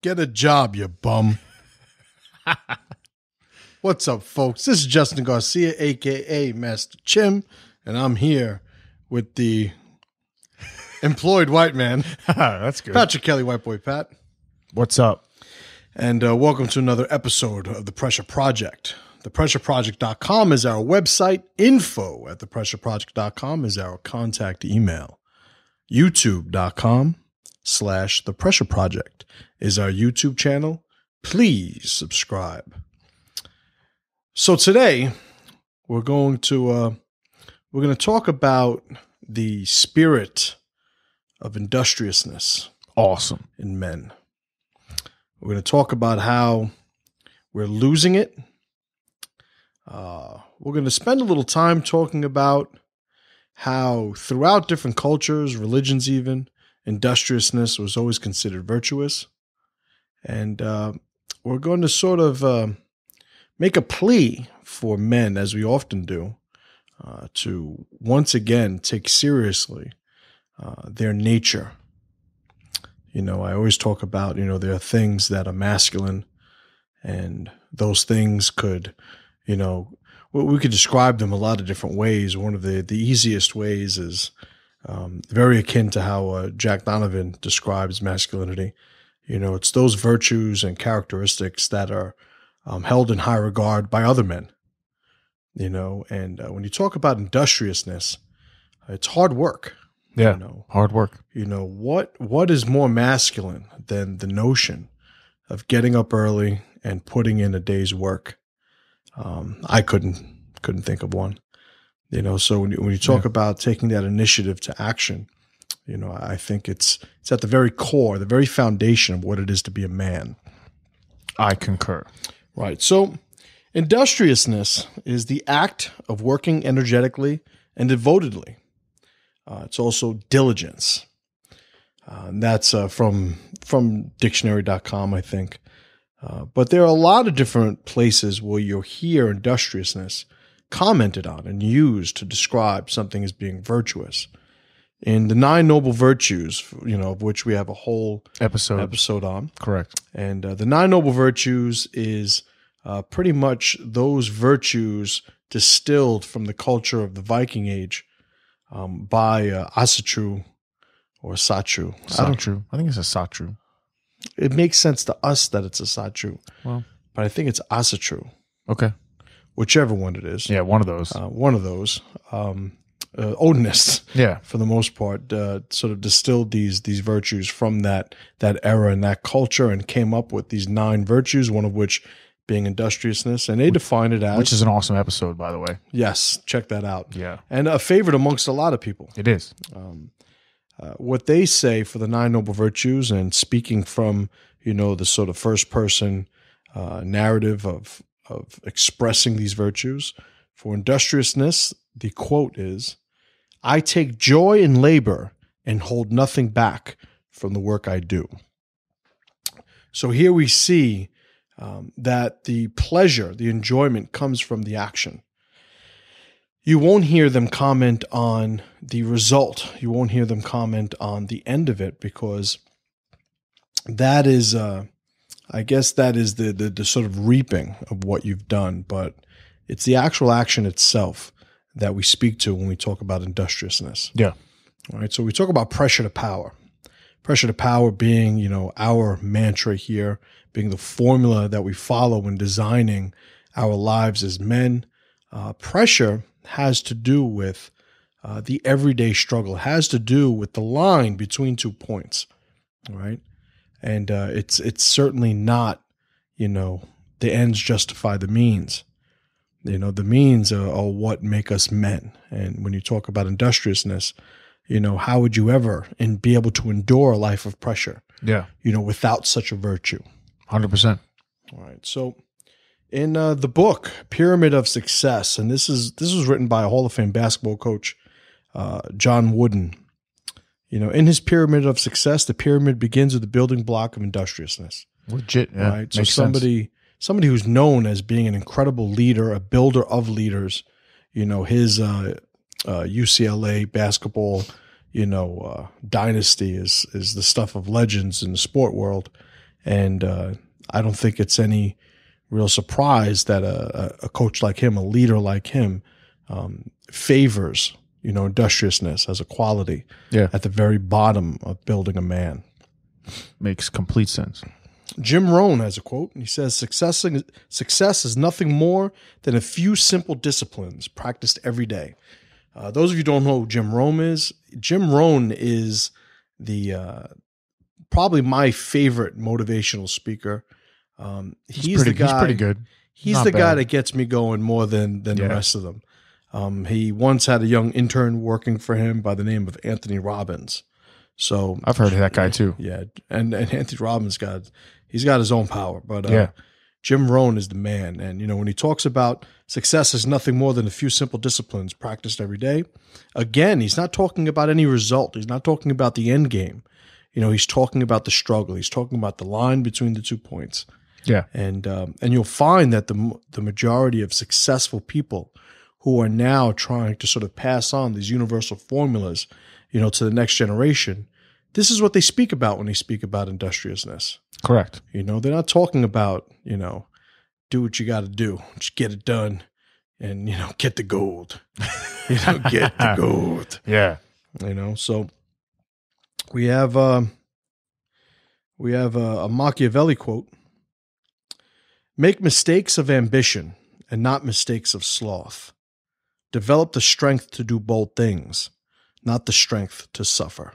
Get a job, you bum. What's up, folks? This is Justin Garcia, a.k.a. Master Chim, and I'm here with the employed white man. That's good. Patrick Kelly, white boy Pat. What's up? And welcome to another episode of The Pressure Project. ThePressureProject.com is our website. Info at ThePressureProject.com is our contact email. YouTube.com/ThePressureProject is our YouTube channel. Please subscribe. So today we're going to talk about the spirit of industriousness. Awesome. In men. We're going to talk about how we're losing it. We're going to spend a little time talking about how throughout different cultures, religions even, industriousness was always considered virtuous. And we're going to sort of make a plea for men, as we often do, to once again take seriously their nature. You know, I always talk about, there are things that are masculine, and those things could, we could describe them a lot of different ways. One of the easiest ways is very akin to how Jack Donovan describes masculinity. It's those virtues and characteristics that are held in high regard by other men. And when you talk about industriousness, it's hard work. Yeah, hard work. What is more masculine than the notion of getting up early and putting in a day's work? I couldn't think of one. So when you talk about taking that initiative to action, I think it's at the very core, the very foundation of what it is to be a man. I concur. Right. So industriousness is the act of working energetically and devotedly. It's also diligence. And that's from dictionary.com, I think. But there are a lot of different places where you'll hear industriousness commented on and used to describe something as being virtuous. In the 9 Noble Virtues, of which we have a whole episode on. Correct. And the 9 Noble Virtues is pretty much those virtues distilled from the culture of the Viking Age by Asatru or Satru. Satru. I think it's a Satru. It makes sense to us that it's a Satru. Well, but I think it's Asatru. Okay. Whichever one it is. Yeah, one of those. Odinists, yeah, for the most part, sort of distilled these virtues from that era and that culture and came up with these 9 virtues, one of which being industriousness, and they define it as... Which is an awesome episode, by the way. Yes, check that out. Yeah. And a favorite amongst a lot of people. It is. What they say for the 9 Noble Virtues, and speaking from, the sort of first-person narrative of expressing these virtues, for industriousness, the quote is, "I take joy in labor and hold nothing back from the work I do." So here we see that the pleasure, the enjoyment comes from the action. You won't hear them comment on the result. You won't hear them comment on the end of it, because that is, I guess that is the sort of reaping of what you've done, but it's the actual action itself that we speak to when we talk about industriousness. Yeah. All right. So we talk about pressure to power. Pressure to power being, our mantra here, being the formula that we follow when designing our lives as men. Pressure has to do with the everyday struggle, has to do with the line between 2 points. All right. And it's certainly not, the ends justify the means. The means are what make us men. And when you talk about industriousness, how would you ever be able to endure a life of pressure? Yeah. Without such a virtue. 100%. All right. So in the book, Pyramid of Success, and this was written by a Hall of Fame basketball coach, John Wooden. In his Pyramid of Success, the pyramid begins with the building block of industriousness. Legit. Yeah. Right. So somebody who's known as being an incredible leader, a builder of leaders, his UCLA basketball, dynasty is the stuff of legends in the sport world. And I don't think it's any real surprise that a coach like him, a leader like him, favors, industriousness as a quality at the very bottom of building a man. Makes complete sense. Jim Rohn has a quote, and he says, success is nothing more than a few simple disciplines practiced every day. Those of you who don't know who Jim Rohn is the probably my favorite motivational speaker. He's pretty good. He's Not the guy bad. that gets me going more than the rest of them. He once had a young intern working for him by the name of Anthony Robbins. So I've heard of that guy too. Yeah, and Anthony Robbins he's got his own power, but Yeah. Jim Rohn is the man. And when he talks about success is nothing more than a few simple disciplines practiced every day, again, he's not talking about any result. He's not talking about the end game. He's talking about the struggle. He's talking about the line between the 2 points. Yeah. And you'll find that the majority of successful people who are now trying to sort of pass on these universal formulas, to the next generation, this is what they speak about when they speak about industriousness. Correct. They're not talking about, do what you got to do, just get it done, and get the gold. Get the gold. Yeah. So we have a Machiavelli quote: "Make mistakes of ambition and not mistakes of sloth. Develop the strength to do bold things, not the strength to suffer."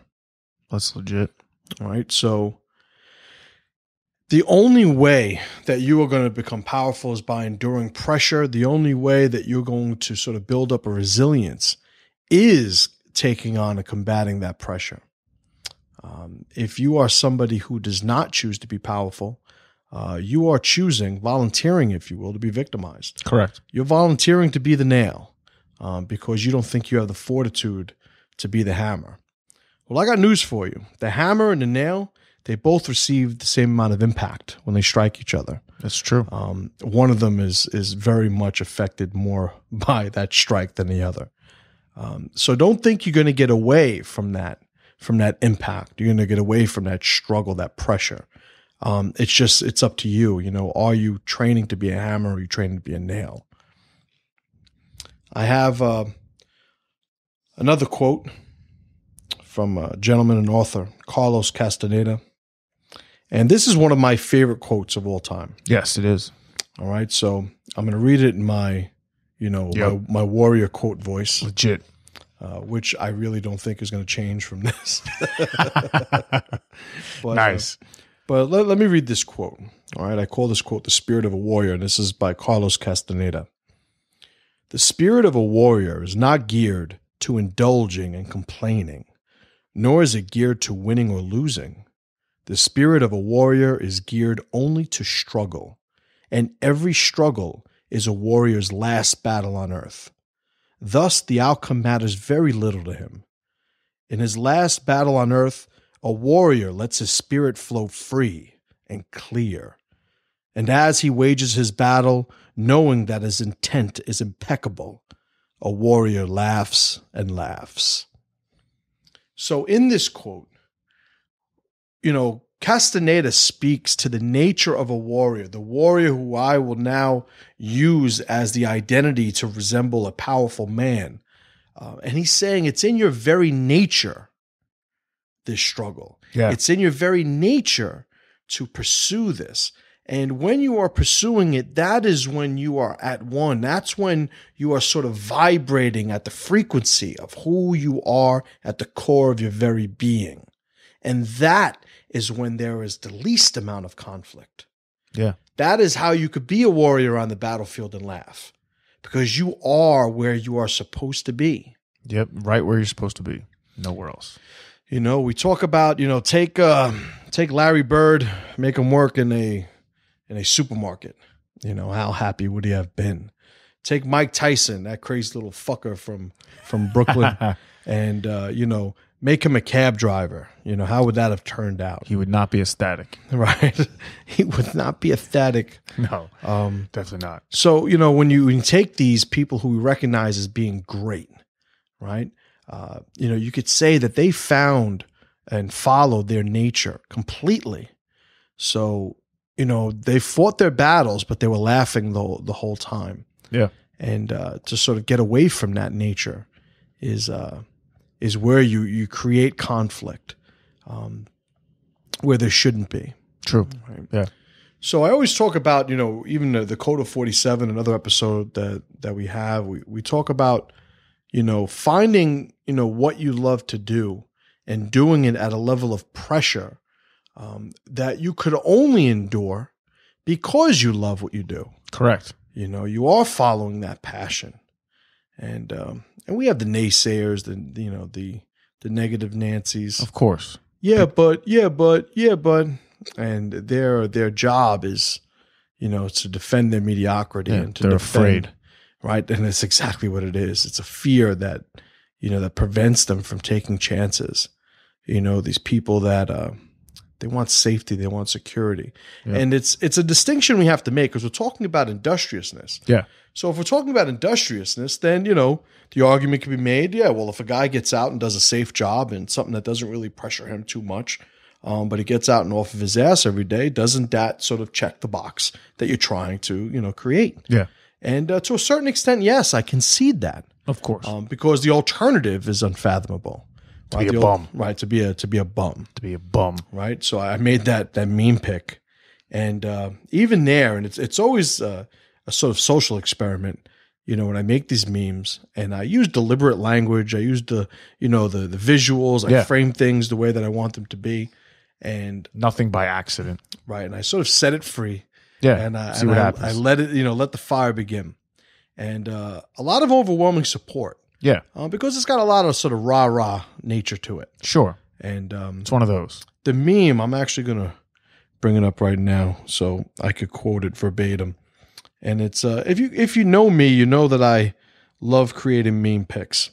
That's legit. All right. So the only way that you are going to become powerful is by enduring pressure. The only way that you're going to sort of build up a resilience is taking on and combating that pressure. If you are somebody who does not choose to be powerful, you are volunteering, if you will, to be victimized. Correct. You're volunteering to be the nail because you don't think you have the fortitude to be the hammer. Well, I got news for you. The hammer and the nail, they both receive the same amount of impact when they strike each other. That's true. One of them is very much affected more by that strike than the other. So don't think you're going to get away from that impact. You're going to get away from that struggle, that pressure. It's up to you. Are you training to be a hammer or are you training to be a nail? I have another quote from a gentleman and author, Carlos Castaneda. And this is one of my favorite quotes of all time. Yes, it is. All right. So I'm going to read it in my, my warrior quote voice. Legit. Which I really don't think is going to change from this. But, Nice. But let me read this quote. All right. I call this quote "The Spirit of a Warrior," and this is by Carlos Castaneda. "The spirit of a warrior is not geared to indulging and complaining, nor is it geared to winning or losing. The spirit of a warrior is geared only to struggle, and every struggle is a warrior's last battle on earth. Thus, the outcome matters very little to him. In his last battle on earth, a warrior lets his spirit flow free and clear. And as he wages his battle, knowing that his intent is impeccable, a warrior laughs and laughs." So in this quote, Castaneda speaks to the nature of a warrior, the warrior who I will now use as the identity to resemble a powerful man. And he's saying it's in your very nature, this struggle. Yeah. It's in your very nature to pursue this. And when you are pursuing it, that is when you are at one. That's when you are sort of vibrating at the frequency of who you are at the core of your very being. And that is when there is the least amount of conflict. Yeah. That is how you could be a warrior on the battlefield and laugh, because you are where you are supposed to be. Yep. Right where you're supposed to be. Nowhere else. We talk about, take Larry Bird, make him work in a supermarket. How happy would he have been? Take Mike Tyson, that crazy little fucker from Brooklyn, and make him a cab driver. How would that have turned out? He would not be ecstatic. Right? He would not be ecstatic. No, definitely not. So, when you take these people who we recognize as being great, right? You could say that they found and followed their nature completely. So, they fought their battles, but they were laughing the whole time. Yeah. And to sort of get away from that nature is where you create conflict where there shouldn't be. True. Right? Yeah. So I always talk about, even the Code of 47, another episode that we have, we talk about, finding, what you love to do and doing it at a level of pressure that you could only endure because you love what you do. Correct. You are following that passion. And we have the naysayers, the negative Nancys. Of course. Yeah, but. And their job is, to defend their mediocrity and to they're defend, afraid. Right? And it's exactly what it is. It's a fear that, that prevents them from taking chances. These people that they want safety, they want security. Yeah. And it's a distinction we have to make because we're talking about industriousness. Yeah. So if we're talking about industriousness, then, the argument can be made, well, if a guy gets out and does a safe job and something that doesn't really pressure him too much, but he gets out and off of his ass every day, doesn't that sort of check the box that you're trying to, create? Yeah. And to a certain extent, yes, I concede that. Of course. Because the alternative is unfathomable. To be a bum. Right, to be a bum. To be a bum. Right? So I made that meme pic. And even there, and it's always a sort of social experiment, when I make these memes and I use deliberate language, I use the visuals, I frame things the way that I want them to be. And nothing by accident. Right. And I sort of set it free. Yeah. And see what happens. I let it, let the fire begin. And a lot of overwhelming support. Yeah. Because it's got a lot of sort of rah-rah nature to it. Sure. And it's one of those. The meme, I'm actually going to bring it up right now so I could quote it verbatim. And it's if you know me, you know that I love creating meme pics.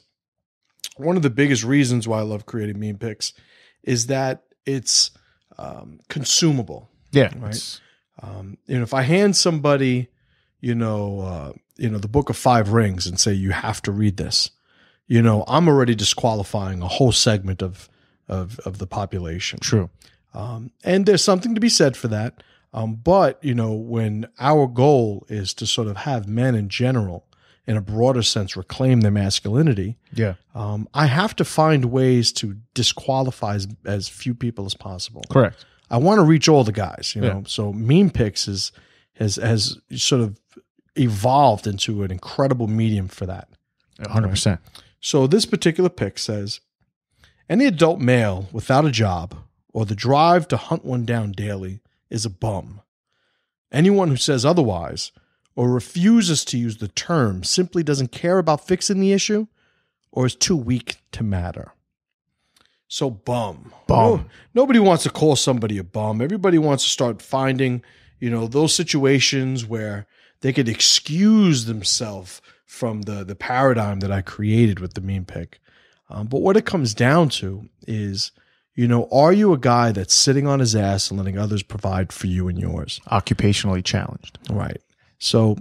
One of the biggest reasons why I love creating meme pics is that it's consumable. Yeah. Right. If I hand somebody, the Book of Five Rings and say you have to read this, I'm already disqualifying a whole segment of the population. True. And there's something to be said for that. But when our goal is to sort of have men in general, in a broader sense, reclaim their masculinity, yeah, I have to find ways to disqualify as few people as possible. Correct. I want to reach all the guys, know. So meme pics has sort of evolved into an incredible medium for that. 100%. Right? So this particular pic says, any adult male without a job or the drive to hunt one down daily is a bum. Anyone who says otherwise or refuses to use the term simply doesn't care about fixing the issue or is too weak to matter. So bum. Nobody wants to call somebody a bum. Everybody wants to start finding, those situations where they could excuse themselves from the paradigm that I created with the meme pic. But what it comes down to is, are you a guy that's sitting on his ass and letting others provide for you and yours? Occupationally challenged. Right. So,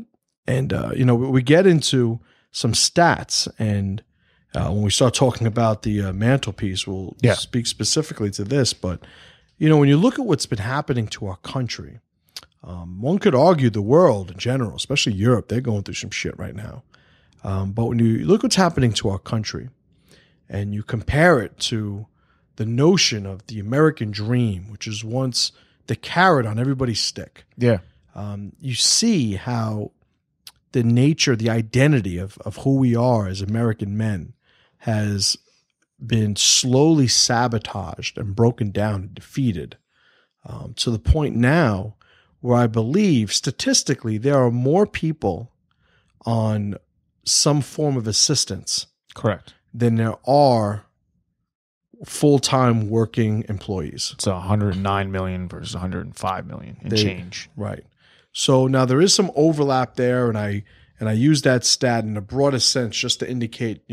and, we get into some stats, and when we start talking about the mantelpiece, we'll speak specifically to this. But, when you look at what's been happening to our country, one could argue the world in general, especially Europe, they're going through some shit right now. But when you look what's happening to our country and you compare it to the notion of the American dream, which is once the carrot on everybody's stick. Yeah. You see how the nature, the identity of who we are as American men has been slowly sabotaged and broken down and defeated to the point now where I believe statistically there are more people on some form of assistance Correct. than there are full-time working employees. It's 109 million versus 105 million and change. Right. So now there is some overlap there, and I use that stat in a broader sense just to indicate,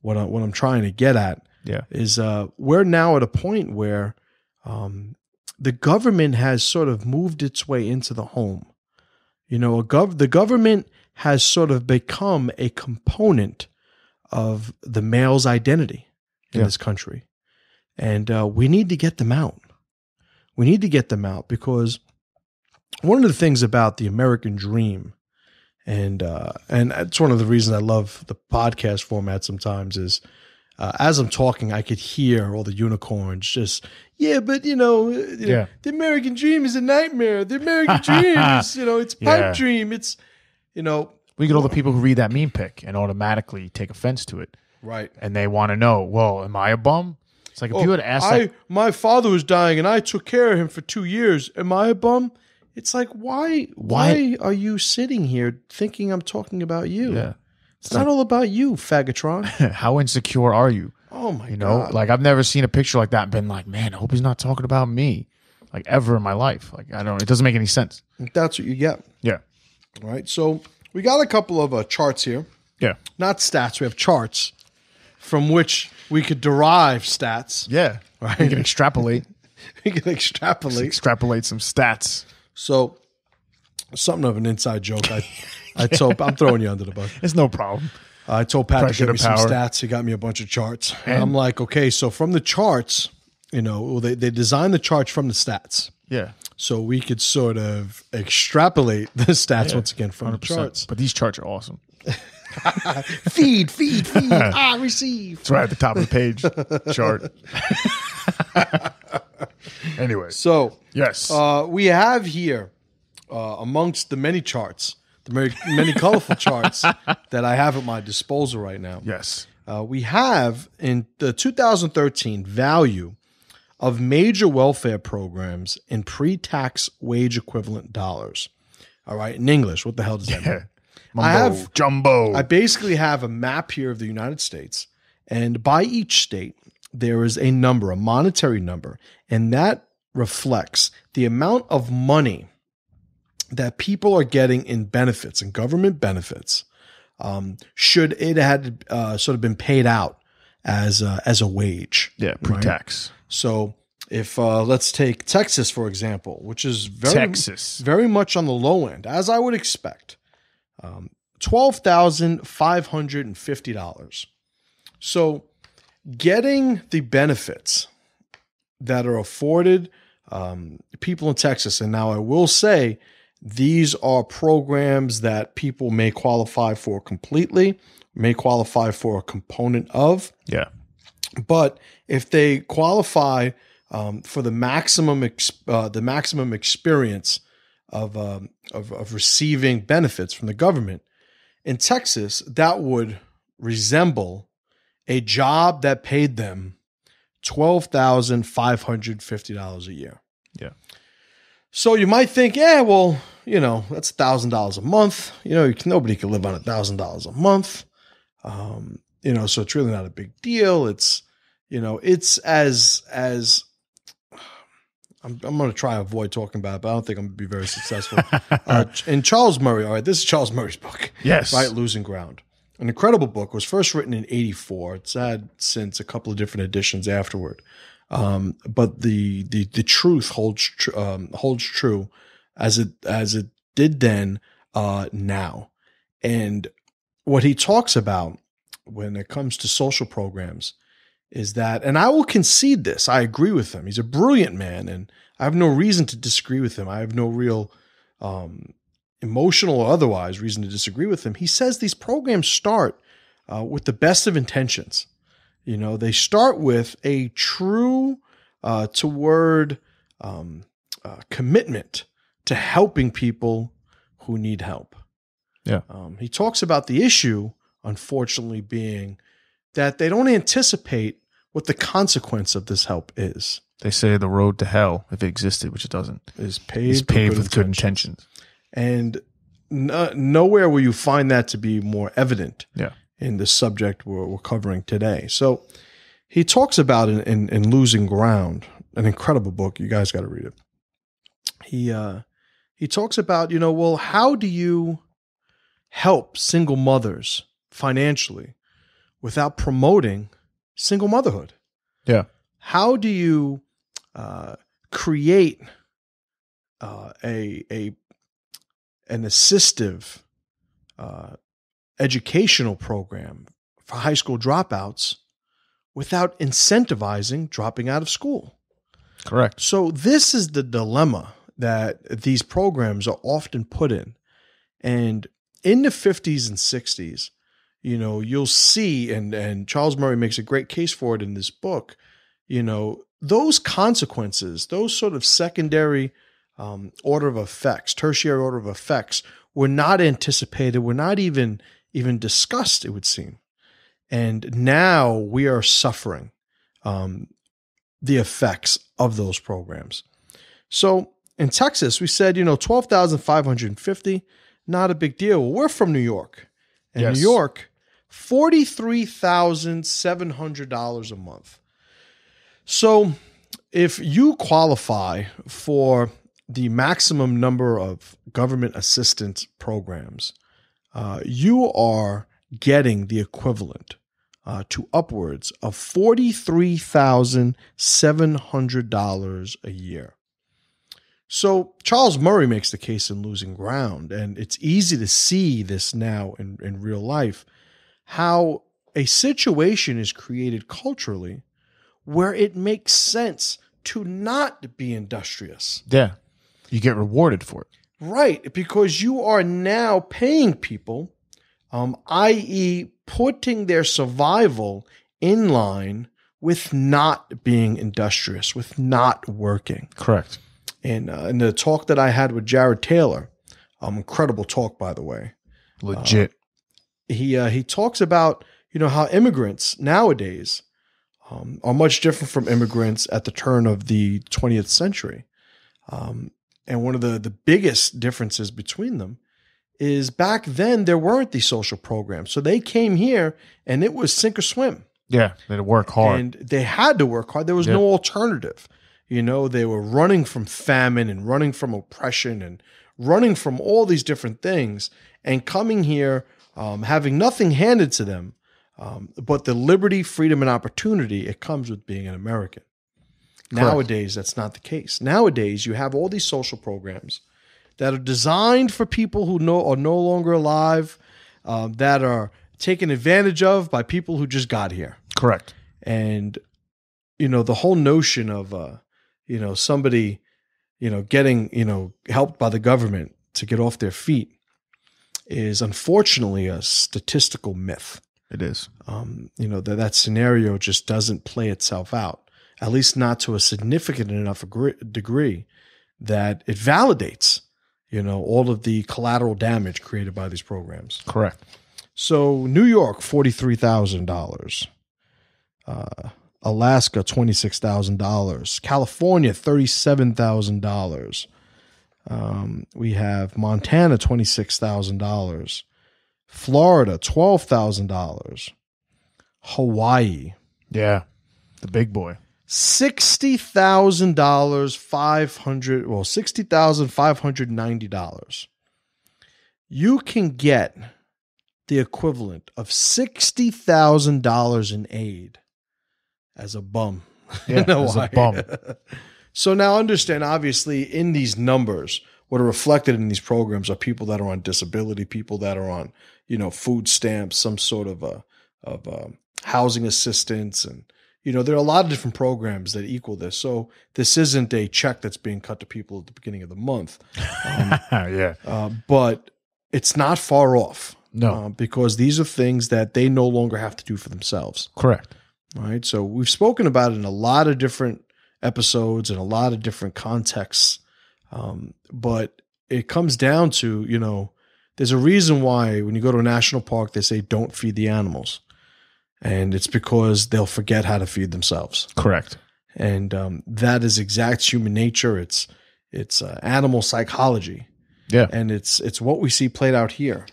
what I'm trying to get at. Yeah. Is we're now at a point where the government has sort of moved its way into the home. The government has sort of become a component of the male's identity in this country. And we need to get them out. We need to get them out because one of the things about the American dream, and it's one of the reasons I love the podcast format sometimes is as I'm talking, I could hear all the unicorns just, but the American dream is a nightmare. The American dream is, it's pipe dream. It's, We get all the people who read that meme pic and automatically take offense to it. Right. And they want to know, well, am I a bum? It's like if you had asked my father was dying and I took care of him for 2 years. Am I a bum? It's like, why are you sitting here thinking I'm talking about you? Yeah. It's not all about you, faggotron. How insecure are you? Oh my God. Like I've never seen a picture like that and been like, man, I hope he's not talking about me. Like ever in my life. Like it doesn't make any sense. That's what you get. Yeah. All right. So we got a couple of charts here. Yeah. Not stats. We have charts from which we could derive stats. Yeah. Right. We can extrapolate. We can extrapolate. Extrapolate some stats. So something of an inside joke. I'm throwing you under the bus. It's no problem. I told Pat Pressure to give me to some power. stats. He got me a bunch of charts. And I'm like, okay, so from the charts, they designed the charts from the stats. Yeah. So we could sort of extrapolate the stats once again from 100%. the charts. But these charts are awesome. Feed. Receive. It's right at the top of the page chart. Anyway. So Yes. we have here amongst the many charts, the many colorful charts that I have at my disposal right now. Yes. We have in the 2013 value of major welfare programs in pre-tax wage equivalent dollars. All right, in English, what the hell does that mean? Jumbo. I basically have a map here of the United States, and by each state, there is a number, a monetary number, and that reflects the amount of money that people are getting in benefits and government benefits should it had sort of been paid out as a wage. Yeah, pre-tax. Right? So if let's take Texas, for example, which is very much on the low end, as I would expect, $12,550. So getting the benefits that are afforded people in Texas, and now I will say these are programs that people may qualify for completely, may qualify for a component of. Yeah. But if they qualify for the maximum experience of receiving benefits from the government in Texas, that would resemble a job that paid them $12,550 a year. Yeah. So you might think, that's $1,000 a month. Nobody can live on $1,000 a month. So it's really not a big deal. It's, it's as I'm going to try to avoid talking about it, but I don't think I'm going to be very successful. And Charles Murray, all right, this is Charles Murray's book. Yes. Right, Losing Ground. An incredible book. It was first written in 1984. It's had since a couple of different editions afterward. But the truth holds true as it did then now. And what he talks about when it comes to social programs is that, and I will concede this, I agree with him. He's a brilliant man, and I have no reason to disagree with him. I have no real emotional or otherwise reason to disagree with him. He says these programs start with the best of intentions. They start with a true toward commitment to helping people who need help. Yeah. He talks about the issue, unfortunately, being that they don't anticipate what the consequence of this help is. They say the road to hell, if it existed, which it doesn't, is paved with good intentions. And nowhere will you find that to be more evident Yeah. in the subject we're covering today. So he talks about it in Losing Ground, an incredible book. You guys got to read it. He talks about, how do you help single mothers financially without promoting single motherhood? Yeah. How do you create an assistive educational program for high school dropouts without incentivizing dropping out of school? Correct. So this is the dilemma that these programs are often put in. And in the 50s and 60s, you'll see, and Charles Murray makes a great case for it in this book, those consequences, those sort of secondary order of effects, tertiary order of effects, were not anticipated, were not even discussed, it would seem. And now we are suffering the effects of those programs. So in Texas, we said, 12,550, not a big deal. Well, we're from New York. And Yes. New York, $43,700 a month. So if you qualify for the maximum number of government assistance programs, you are getting the equivalent to upwards of $43,700 a year. So Charles Murray makes the case in Losing Ground, and it's easy to see this now in real life, how a situation is created culturally where it makes sense to not be industrious. Yeah. You get rewarded for it. Right, because you are now paying people, i.e., putting their survival in line with not being industrious, with not working. Correct. And in the talk that I had with Jared Taylor, incredible talk, by the way. Legit. He talks about how immigrants nowadays are much different from immigrants at the turn of the 20th century. And one of the biggest differences between them is back then there weren't these social programs. So they came here and it was sink or swim. Yeah. They had to work hard. And they had to work hard. There was no alternative. They were running from famine and running from oppression and running from all these different things and coming here having nothing handed to them but the liberty, freedom, and opportunity it comes with being an American. Correct. Nowadays, that's not the case. Nowadays, you have all these social programs that are designed for people who are no longer alive, that are taken advantage of by people who just got here. Correct. And, the whole notion of, somebody, getting, helped by the government to get off their feet is unfortunately a statistical myth. It is. That scenario just doesn't play itself out, at least not to a significant enough degree that it validates, all of the collateral damage created by these programs. Correct. So New York, $43,000. Alaska, $26,000. California, $37,000. We have Montana, $26,000. Florida, $12,000. Hawaii. Yeah. The big boy. $60,000, $60,590. You can get the equivalent of $60,000 in aid as a bum. Yeah, as a bum. So now understand, obviously, in these numbers, what are reflected in these programs are people that are on disability, people that are on, food stamps, some sort of housing assistance, and there are a lot of different programs that equal this. So this isn't a check that's being cut to people at the beginning of the month. Yeah. But it's not far off. No. Because these are things that they no longer have to do for themselves. Correct. Right. So we've spoken about it in a lot of different episodes and a lot of different contexts. But it comes down to, there's a reason why when you go to a national park, they say don't feed the animals. And it's because they'll forget how to feed themselves. Correct. And that is exact human nature. It's animal psychology. Yeah. And it's what we see played out here.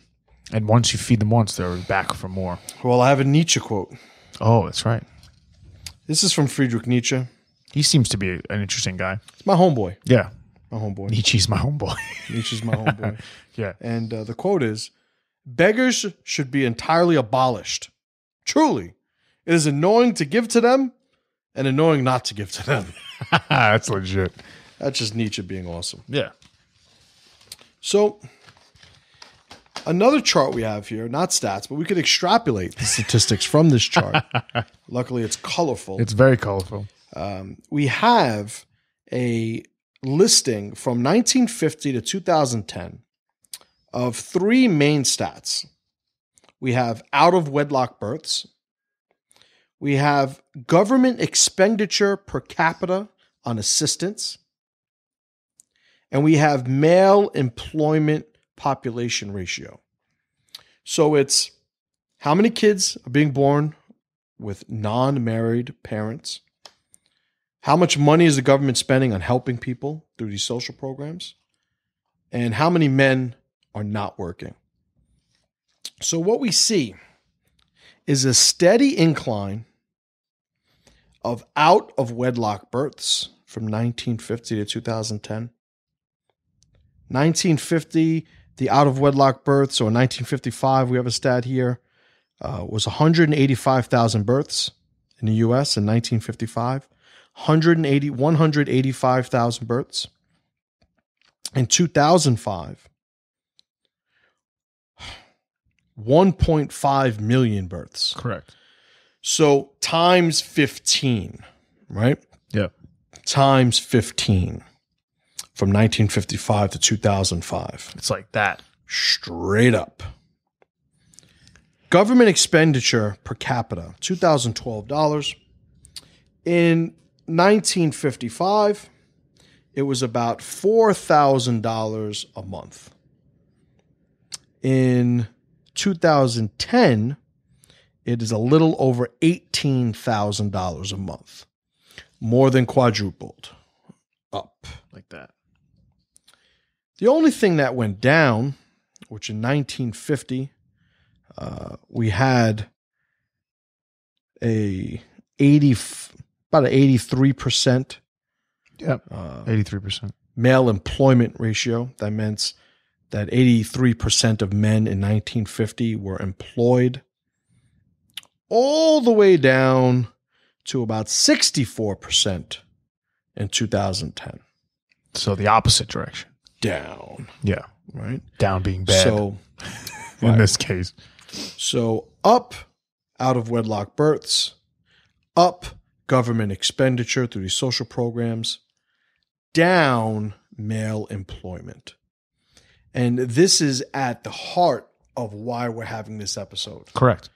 And once you feed them once, they're back for more. Well, I have a Nietzsche quote. Oh, that's right. This is from Friedrich Nietzsche. He seems to be an interesting guy. It's my homeboy. Yeah. My homeboy. Nietzsche's my homeboy. Nietzsche's my homeboy. Yeah. And the quote is, beggars should be entirely abolished. Truly, it is annoying to give to them and annoying not to give to them. That's legit. That's just Nietzsche being awesome. Yeah. So another chart we have here, not stats, but we could extrapolate the statistics from this chart. Luckily, it's colorful. It's very colorful. We have a listing from 1950 to 2010 of three main stats. We have out of wedlock births. We have government expenditure per capita on assistance. And we have male employment population ratio. So it's how many kids are being born with non-married parents? How much money is the government spending on helping people through these social programs? And how many men are not working? So what we see is a steady incline of out of wedlock births from 1950 to 2010. 1950, the out of wedlock births, or 1955, we have a stat here, was 185,000 births in the U.S. in 1955. 185,000 births. In 2005, 1.5 million births. Correct. So times 15, right? Yeah. Times 15 from 1955 to 2005. It's like that. Straight up. Government expenditure per capita, $2,012. In 1955, it was about $4,000 a month. In 2010, it is a little over $18,000 a month. More than quadrupled up. Like that. The only thing that went down, which in 1950, we had about an 83%. Yep. 83%. Male employment ratio. That meant that 83% of men in 1950 were employed, all the way down to about 64% in 2010. So the opposite direction. Down. Yeah. Right? Down being bad. So, in this case. So up out of wedlock births, up government expenditure through these social programs, down male employment. And this is at the heart of why we're having this episode. Correct.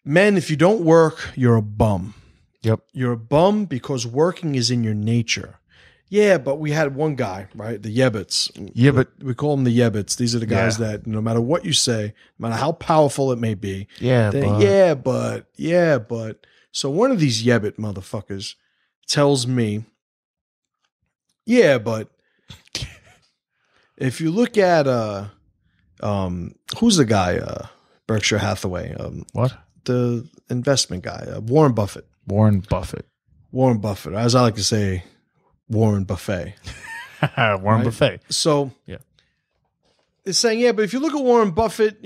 Men, if you don't work, you're a bum. Yep. You're a bum because working is in your nature. Yeah, but we had one guy, right? The Yebbits. Yeah, but we call them the Yebbits. These are the guys that no matter what you say, no matter how powerful it may be, yeah, but. So one of these Yebbit motherfuckers tells me, yeah, but if you look at who's the guy? Berkshire Hathaway. What? The investment guy, Warren Buffett. Warren Buffett. As I like to say, Warren Buffet. Warren Buffet. So yeah, it's saying, yeah, but if you look at Warren Buffett,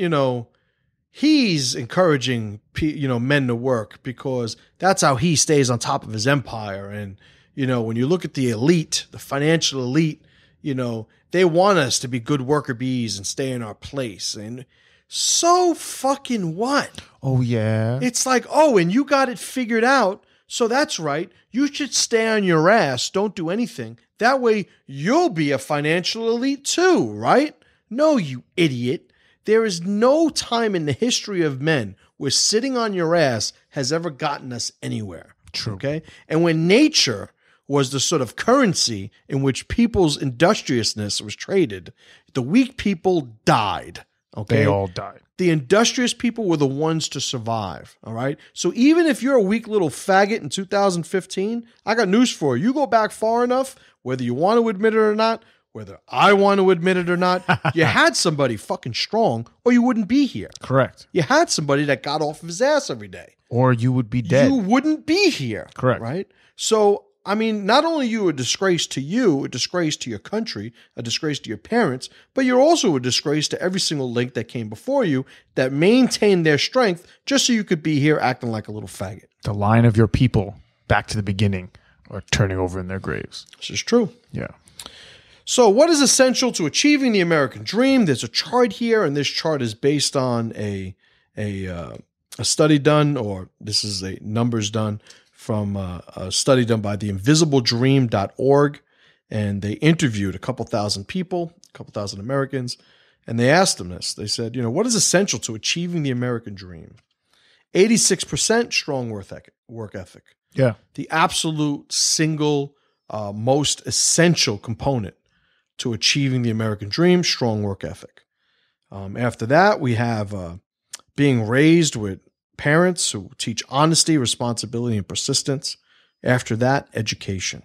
he's encouraging men to work because that's how he stays on top of his empire. And when you look at the elite, the financial elite, they want us to be good worker bees and stay in our place. And so fucking what? Oh yeah. It's like, oh, and you got it figured out. So that's right. You should stay on your ass. Don't do anything. That way you'll be a financial elite too, right? No, you idiot. There is no time in the history of men where sitting on your ass has ever gotten us anywhere. True. Okay? And when nature was the sort of currency in which people's industriousness was traded, the weak people died. Okay? They all died. The industrious people were the ones to survive, all right? So even if you're a weak little faggot in 2015, I got news for you. You go back far enough, whether you want to admit it or not, whether I want to admit it or not, you had somebody fucking strong or you wouldn't be here. Correct. You had somebody that got off of his ass every day. Or you would be dead. You wouldn't be here. Correct. Right? So, I mean, not only are you a disgrace to you, a disgrace to your country, a disgrace to your parents, but you're also a disgrace to every single link that came before you that maintained their strength just so you could be here acting like a little faggot. The line of your people back to the beginning are turning over in their graves. This is true. Yeah. So what is essential to achieving the American dream? There's a chart here, and this chart is based on a study done, or this is a numbers done from a study done by theinvisibledream.org. And they interviewed a couple thousand people, a couple thousand Americans, and they asked them this. They said, what is essential to achieving the American dream? 86% strong work ethic. Yeah. The absolute single most essential component to achieving the American dream, strong work ethic. After that, we have being raised with parents who teach honesty, responsibility, and persistence. After that, education.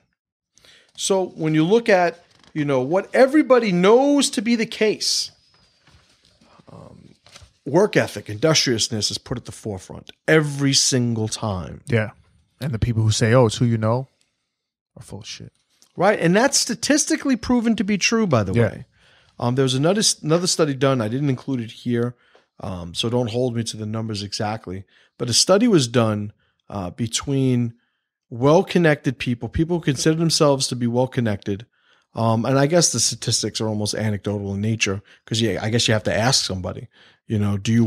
So when you look at, what everybody knows to be the case, work ethic, industriousness is put at the forefront every single time. Yeah. And the people who say, oh, it's who you know, are full of shit. Right. And that's statistically proven to be true, by the way. There was another study done. I didn't include it here, so don't hold me to the numbers exactly. But a study was done between well-connected people who consider themselves to be well-connected. And I guess the statistics are almost anecdotal in nature because I guess you have to ask somebody, do you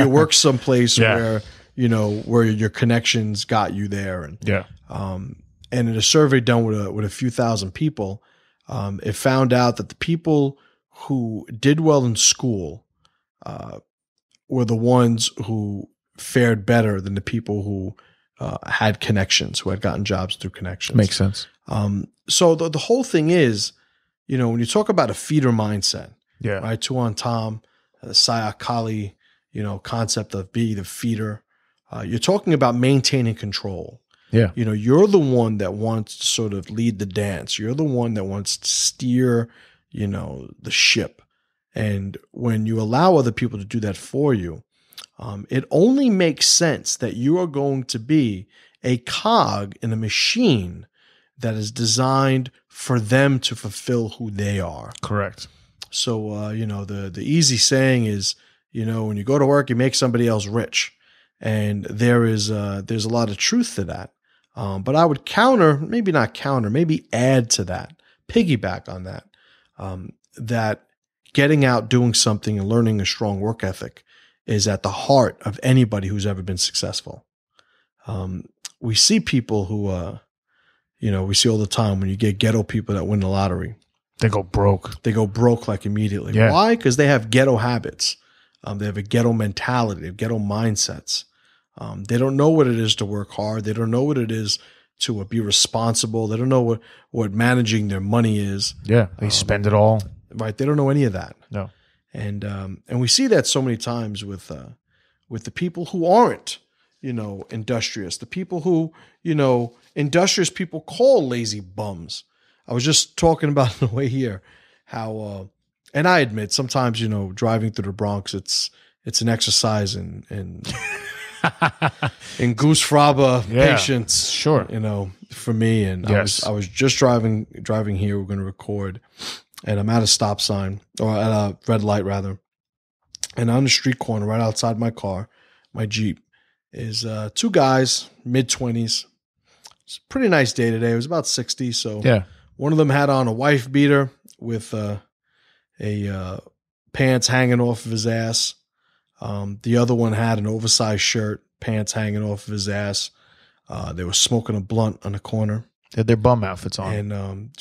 work someplace where your connections got you there? And and in a survey done with a few thousand people, it found out that the people who did well in school were the ones who fared better than the people who had connections, who had gotten jobs through connections. Makes sense. So the whole thing is, when you talk about a feeder mindset, right? Two on Tom, the Sayak Kali, concept of being the feeder, you're talking about maintaining control. Yeah. You're the one that wants to sort of lead the dance. You're the one that wants to steer, the ship. And when you allow other people to do that for you, it only makes sense that you are going to be a cog in a machine that is designed for them to fulfill who they are. Correct. So, the easy saying is, when you go to work, you make somebody else rich. And there's a lot of truth to that. But I would maybe add to that, piggyback on that, that getting out, doing something, and learning a strong work ethic is at the heart of anybody who's ever been successful. We see people who, we see all the time when you get ghetto people that win the lottery. They go broke. They go broke like immediately. Yeah. Why? Because they have ghetto habits. They have a ghetto mentality. They have ghetto mindsets. They don't know what it is to work hard. They don't know what it is to be responsible. They don't know what managing their money is. Yeah, they spend it all. Right. They don't know any of that. No. And we see that so many times with the people who aren't, industrious. The people who, industrious people call lazy bums. I was just talking about on the way here how, and I admit sometimes, driving through the Bronx, it's an exercise in in goose fraba patience, sure. For me. And yes. I was just driving here. We're going to record, and I'm at a stop sign, or at a red light rather. And on the street corner, right outside my car, my Jeep, is two guys, mid-20s. It's a pretty nice day today. It was about 60. So one of them had on a wife beater with a pants hanging off of his ass. The other one had an oversized shirt, pants hanging off of his ass. They were smoking a blunt on the corner. They had their bum outfits on.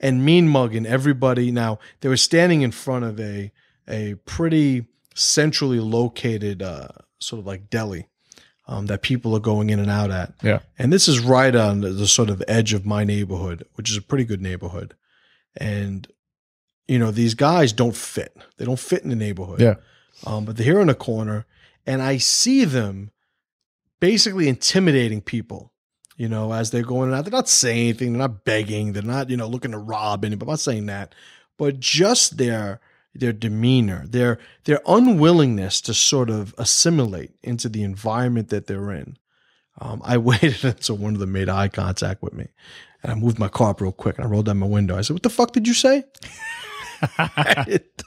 And mean mugging everybody. Now, they were standing in front of a pretty centrally located sort of like deli that people are going in and out at. Yeah. And this is right on the sort of edge of my neighborhood, which is a pretty good neighborhood. And, these guys don't fit. They don't fit in the neighborhood. Yeah. But they're here in a corner, and I see them basically intimidating people, as they're going out. They're not saying anything. They're not begging. They're not, looking to rob anybody. I'm not saying that. But just their demeanor, their unwillingness to sort of assimilate into the environment that they're in. I waited until one of them made eye contact with me, and I moved my car up real quick, and I rolled down my window. I said, "What the fuck did you say?" it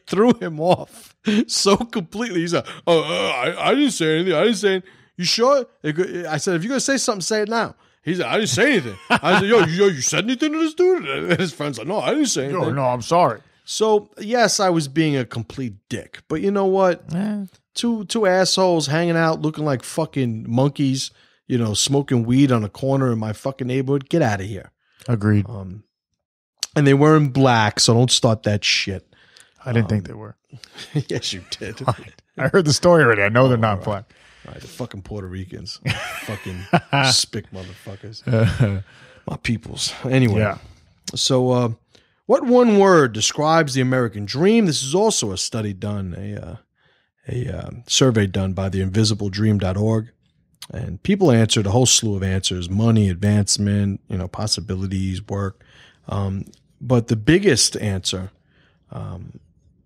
threw him off so completely. He said, I didn't say anything. I didn't say anything. You sure? I said, if you're going to say something, say it now. He said, I didn't say anything. I said, yo, you said anything to this dude? And his friend's like, no, I didn't say anything. No, I'm sorry. So, yes, I was being a complete dick. But you know what? Two assholes hanging out looking like fucking monkeys, smoking weed on a corner in my fucking neighborhood. Get out of here. Agreed. And they were in black, so don't start that shit. I didn't think they were. Yes, you did. I heard the story already. I know they're not black. All right, the fucking Puerto Ricans. Fucking spick motherfuckers. My peoples. Anyway. Yeah. So, what one word describes the American dream? This is also a study done, a survey done by the invisibledream.org. And people answered a whole slew of answers: money, advancement, possibilities, work. But the biggest answer,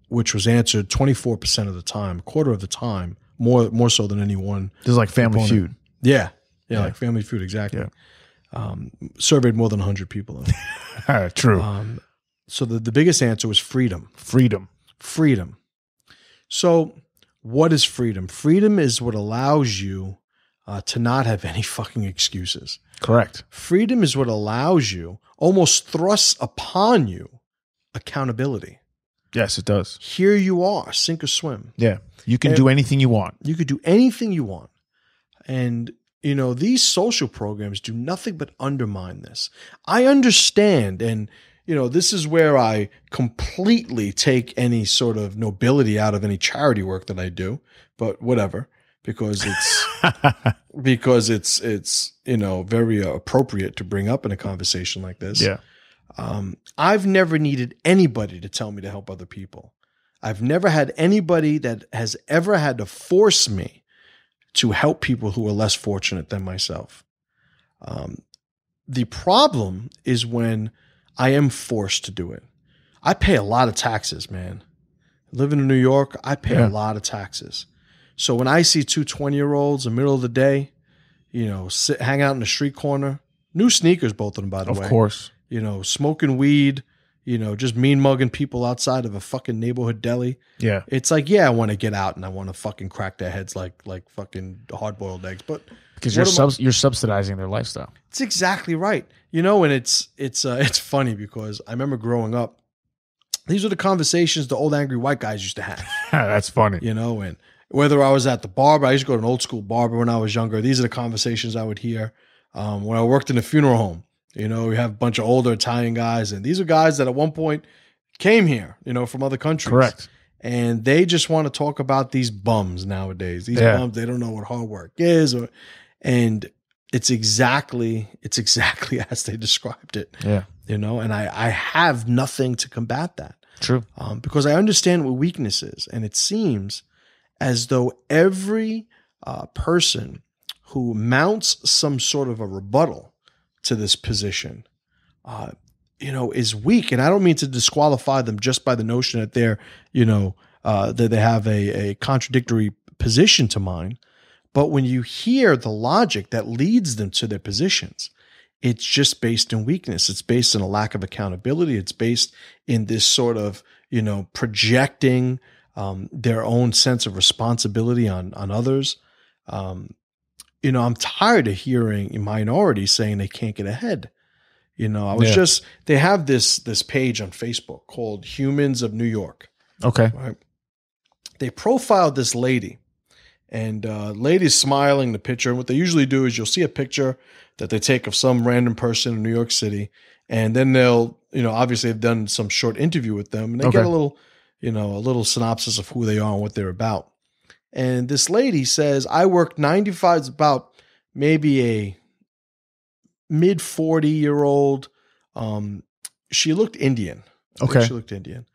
which was answered 24% of the time, a quarter of the time, more so than any one. This is like Family Feud. Yeah, like Family Feud, exactly. Yeah. Surveyed more than 100 people. True. So the biggest answer was freedom. Freedom. So what is freedom? Freedom is what allows you to not have any fucking excuses. Correct. Freedom is what allows you, almost thrusts upon you, accountability. Yes, it does. Here you are, sink or swim. Yeah. You can do anything you want. You could do anything you want. And, these social programs do nothing but undermine this. I understand. And, this is where I completely take any sort of nobility out of any charity work that I do, but whatever, because it's very appropriate to bring up in a conversation like this. Yeah. I've never needed anybody to tell me to help other people. I've never had anybody that has ever had to force me to help people who are less fortunate than myself. The problem is when I am forced to do it. I pay a lot of taxes, man. Living in New York, I pay a lot of taxes. So when I see two 20-year-olds in the middle of the day, hang out in the street corner, new sneakers, both of them, by the way. Of course. Smoking weed, just mean mugging people outside of a fucking neighborhood deli. Yeah. It's like, yeah, I want to get out and I want to fucking crack their heads like fucking hard-boiled eggs. But because you're subsidizing their lifestyle. It's exactly right. And it's funny because I remember growing up, these were the conversations the old angry white guys used to have. That's funny. And whether I was at the barber, I used to go to an old school barber when I was younger. These are the conversations I would hear. When I worked in a funeral home, we have a bunch of older Italian guys, and these are guys that at one point came here, from other countries. Correct. And they just want to talk about these bums nowadays. These bums, they don't know what hard work is, and it's exactly as they described it. Yeah. And I have nothing to combat that. True. Because I understand what weakness is, and it seems as though every person who mounts some sort of a rebuttal to this position, is weak. And I don't mean to disqualify them just by the notion that they're, that they have a contradictory position to mine. But when you hear the logic that leads them to their positions, it's just based in weakness. It's based in a lack of accountability. It's based in this sort of, projecting their own sense of responsibility on others. I'm tired of hearing minorities saying they can't get ahead. They have this page on Facebook called Humans of New York. Okay. Right. They profiled this lady, and lady's smiling in the picture. And what they usually do is you'll see a picture that they take of some random person in New York City, and then they'll, obviously they've done some short interview with them, and they get a little synopsis of who they are and what they're about. And this lady says, I work 95, it's about maybe a mid 40-year-old. She looked Indian. Okay. She looked Indian.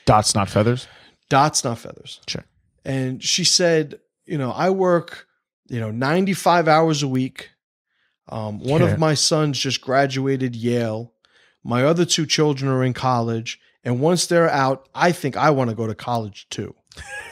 Dots, not feathers? Dots, not feathers. Sure. And she said, I work, 95 hours a week. One of my sons just graduated Yale. My other two children are in college. And once they're out, I think I want to go to college too.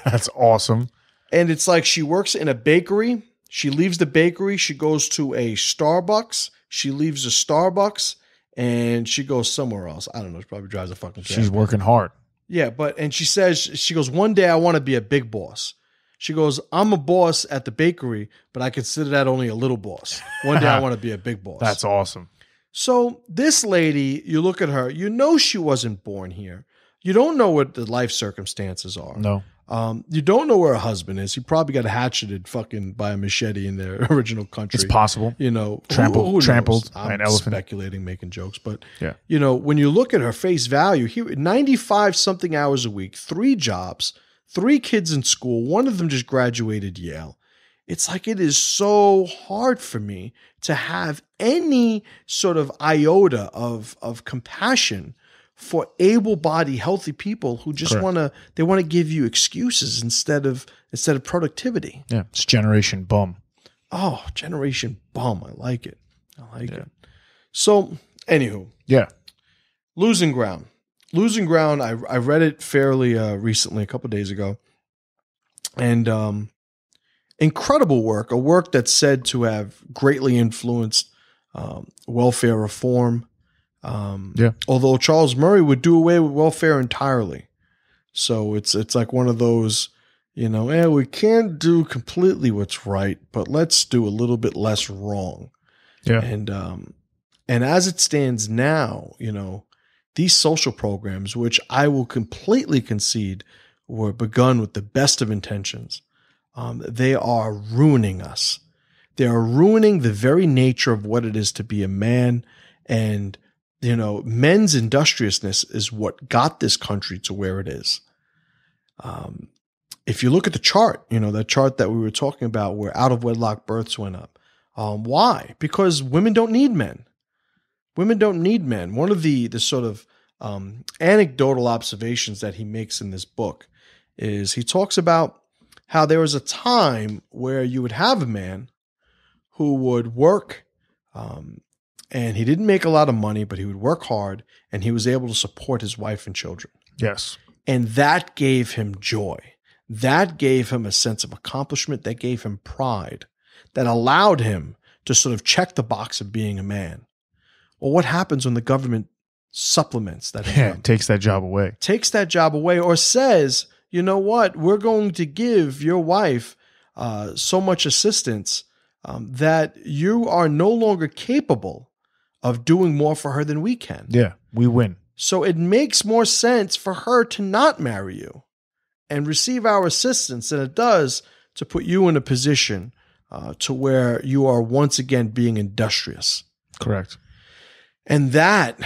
That's awesome. And it's like she works in a bakery. She leaves the bakery. She goes to a Starbucks. She leaves a Starbucks and she goes somewhere else. I don't know. She probably drives a fucking cab. She's working hard. Yeah. And she says, she goes, one day I want to be a big boss. She goes, I'm a boss at the bakery, but I consider that only a little boss. One day I want to be a big boss. That's awesome. So this lady, you look at her, she wasn't born here. You don't know what the life circumstances are. No. You don't know where her husband is. He probably got hatcheted fucking by a machete in their original country. It's possible. You know, Trampled by I'm an elephant. speculating, making jokes, but Yeah. you know, when you look at her face value, 95 something hours a week, 3 jobs, 3 kids in school, one of them just graduated Yale. It's like it is so hard for me to have any sort of iota of compassion for able-bodied, healthy people who just want to give you excuses instead of productivity. Yeah, it's generation bum. Oh, generation bum. I like it. I like it. So, anywho. Yeah. Losing Ground. Losing Ground, I read it fairly recently, a couple of days ago. And incredible work, a work that's said to have greatly influenced welfare reform. Although Charles Murray would do away with welfare entirely. So it's like one of those, you know, we can't do completely what's right, but let's do a little bit less wrong. Yeah. And as it stands now, you know, these social programs, which I will completely concede were begun with the best of intentions, they are ruining us. They are ruining the very nature of what it is to be a man. And, you know, men's industriousness is what got this country to where it is. If you look at the chart, you know, that chart that we were talking about where out of wedlock births went up. Why? Because women don't need men. Women don't need men. One of the sort of anecdotal observations that he makes in this book is he talks about how there was a time where you would have a man who would work, and he didn't make a lot of money, but he would work hard, and he was able to support his wife and children. Yes. And that gave him joy. That gave him a sense of accomplishment. That gave him pride. That allowed him to sort of check the box of being a man. Well, what happens when the government supplements that income? Yeah, takes that job away. Takes that job away, or says, you know what, we're going to give your wife so much assistance that you are no longer capable of doing more for her than we can. Yeah, we win. So it makes more sense for her to not marry you and receive our assistance than it does to put you in a position to where you are once again being industrious. Correct. And that,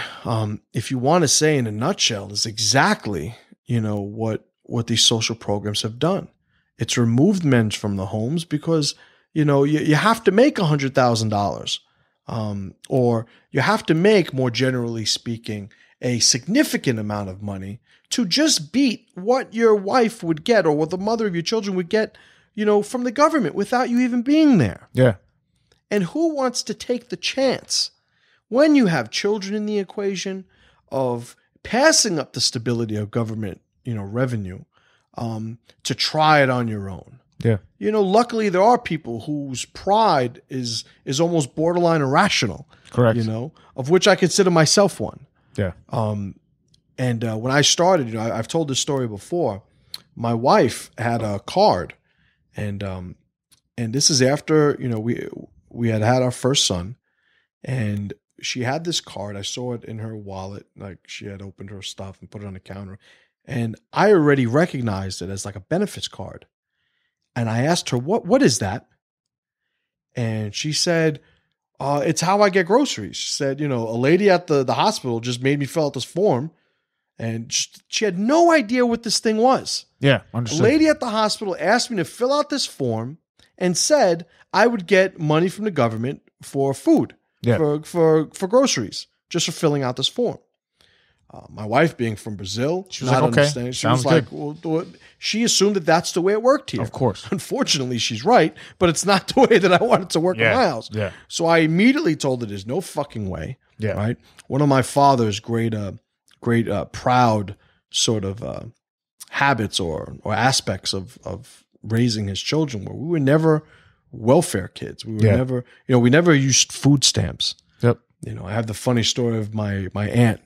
if you want to say in a nutshell, is exactly, you know, what these social programs have done. It's removed men from the homes because, you know, you have to make $100,000, or you have to make, more generally speaking, a significant amount of money to just beat what your wife would get or what the mother of your children would get, you know, from the government without you even being there. Yeah. And who wants to take the chance when you have children in the equation of passing up the stability of government, you know, revenue, to try it on your own? Yeah. You know, luckily there are people whose pride is almost borderline irrational. Correct. You know, of which I consider myself one. Yeah. And when I started, you know, I've told this story before. My wife had a card, and this is after, you know, we had our first son, and she had this card. I saw it in her wallet, like she had opened her stuff and put it on the counter, and I already recognized it as like a benefits card. And I asked her, what is that? And she said, it's how I get groceries. She said, you know, a lady at the hospital just made me fill out this form, and she had no idea what this thing was. Yeah, understood. A lady at the hospital asked me to fill out this form and said I would get money from the government for food, for groceries, just for filling out this form. My wife, being from Brazil, she was like, okay, she was like, well, she assumed that that's the way it worked here. Of course. Unfortunately, she's right, but it's not the way that I want it to work in my house. Yeah. So I immediately told her there's no fucking way. Yeah. Right. One of my father's great proud sort of habits or aspects of raising his children were we were never welfare kids. We were never, you know, we never used food stamps. Yep. You know, I have the funny story of my aunt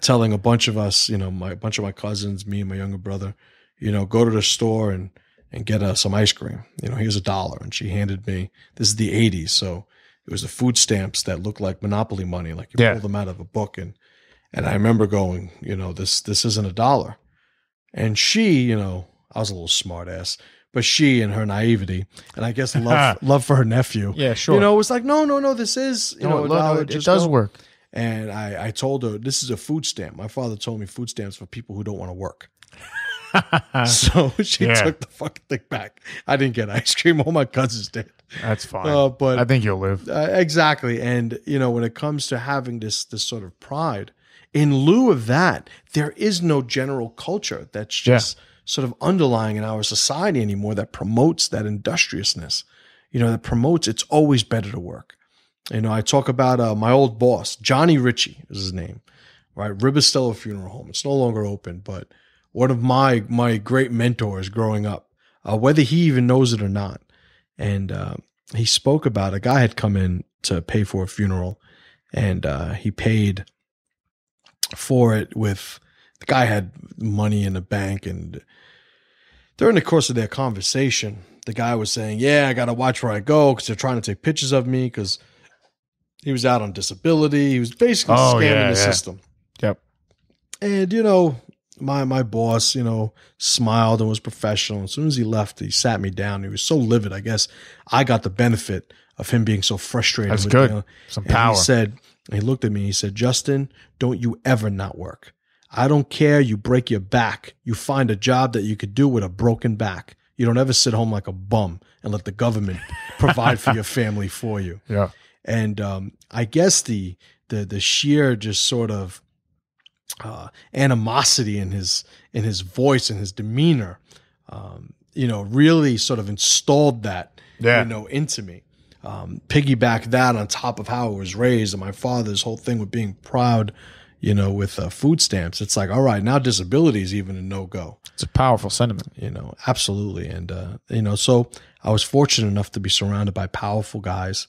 telling a bunch of us, you know, a bunch of my cousins, me and my younger brother, you know, go to the store and get some ice cream. You know, here's $1. And she handed me, this is the 80s. So it was the food stamps that looked like Monopoly money. Like you pull them out of a book. And I remember going, you know, this isn't $1. And she, you know, I was a little smart ass. But she and her naivety, and I guess love for her nephew. Yeah, sure. It was like, no, this is, it does work. And I told her, this is a food stamp. My father told me food stamps for people who don't want to work. So she took the fucking thing back. I didn't get ice cream. All my cousins did. That's fine. But I think you'll live. Exactly. And, when it comes to having this sort of pride, in lieu of that, there is no general culture that's just sort of underlying in our society anymore that promotes that industriousness, that promotes it's always better to work. I talk about my old boss, Johnny Ritchie is his name, right? Ribostello Funeral Home. It's no longer open, but one of my great mentors growing up, whether he even knows it or not. And he spoke about a guy had come in to pay for a funeral, and he paid for it with, the guy had money in the bank, and during the course of their conversation, the guy was saying, yeah, I got to watch where I go because they're trying to take pictures of me because he was out on disability. He was basically scamming the system. Yep. And, my boss, smiled and was professional. As soon as he left, he sat me down. He was so livid. I guess I got the benefit of him being so frustrated. That's good. Some power. He looked at me. He said, Justin, don't you ever not work. I don't care. You break your back. You find a job that you could do with a broken back. You don't ever sit home like a bum and let the government provide for your family for you. Yeah. And I guess the sheer just sort of animosity in his voice and his demeanor, really sort of installed that, into me. Piggyback that on top of how I was raised and my father's whole thing with being proud, with food stamps. It's like, all right, now disability is even a no-go. It's a powerful sentiment. Absolutely. And, so I was fortunate enough to be surrounded by powerful guys,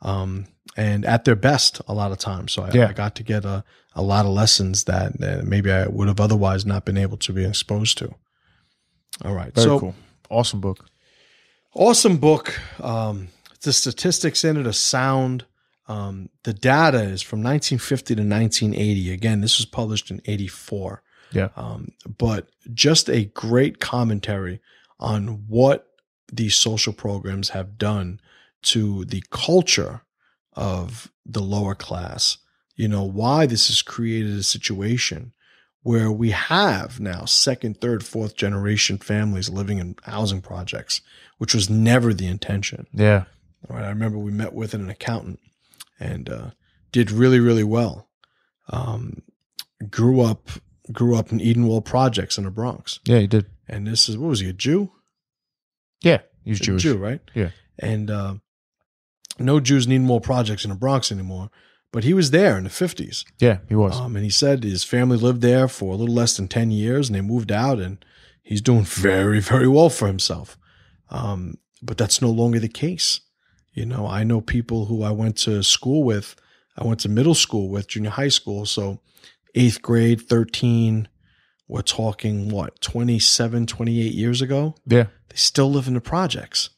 and at their best a lot of times. So I got to get a lot of lessons that maybe I would have otherwise not been able to be exposed to. All right. Very cool. Awesome book. The statistics in it are sound. The data is from 1950 to 1980. Again, this was published in 84. Yeah. But just a great commentary on what these social programs have done to the culture of the lower class. Why this has created a situation where we have now second, third, fourth generation families living in housing projects, which was never the intention. Yeah. All right. I remember we met with an accountant and did really, really well. Grew up in Edenwald projects in the Bronx. Yeah, he did. And this is, what was he, a Jew? Yeah, he's Jewish. Jew, right? Yeah. And no Jews need more projects in the Bronx anymore. But he was there in the 50s. Yeah, he was. And he said his family lived there for a little less than 10 years, and they moved out, and he's doing very, very well for himself. But that's no longer the case. I know people who I went to school with. I went to middle school with, junior high school. So 8th grade, 13, we're talking, 27, 28 years ago? Yeah. They still live in the projects.